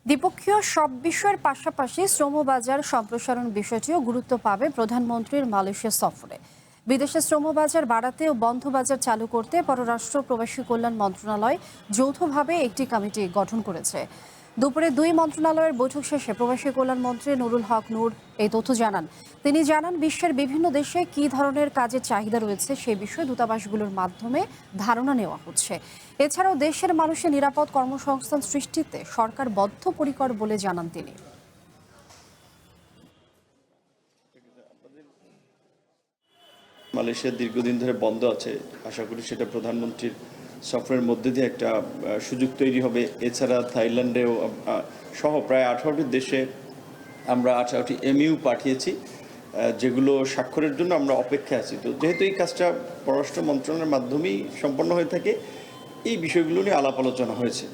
দ্বিপক্ষীয় সব বিষয়ের পাশাপাশি শ্রমবাজার সম্প্রসারণ বিষয়টিও গুরুত্ব পাবে প্রধানমন্ত্রীর মালয়েশিয়া সফরে। বিদেশে শ্রমবাজার বাড়াতে ও বন্ধ বাজার চালু করতে পররাষ্ট্র প্রবাসী কল্যাণ মন্ত্রণালয় যৌথভাবে একটি কমিটি গঠন করেছে। দুপুরে দুই মন্ত্রণালয়ের বৈঠক শেষে প্রবাসী কল্যাণ মন্ত্রী নুরুল হক নূর এই তথ্য জানান। তিনি জানান, বিশ্বের বিভিন্ন দেশে কী ধরনের কাজের চাহিদা রয়েছে সেই বিষয়ে দূতাবাসগুলোর মাধ্যমে ধারণা নেওয়া হচ্ছে। এছাড়াও দেশের মানুষের নিরাপদ কর্মসংস্থান সৃষ্টিতে সরকার বদ্ধপরিকর বলে জানান তিনি। মালয়েশিয়া দীর্ঘদিন ধরে বন্ধ আছে, আশা করি সেটা প্রধানমন্ত্রীর সফরের মধ্যে দিয়ে একটা সুযোগ তৈরি হবে। এছাড়া থাইল্যান্ডেও সহ প্রায় 18টি দেশে আমরা 18টি এমইউ পাঠিয়েছি, যেগুলো স্বাক্ষরের জন্য আমরা অপেক্ষায় আছি। তো যেহেতু এই কাজটা পররাষ্ট্র মন্ত্রণালয়ের মাধ্যমেই সম্পন্ন হয়ে থাকে, এই বিষয়গুলো নিয়ে আলাপ আলোচনা হয়েছে।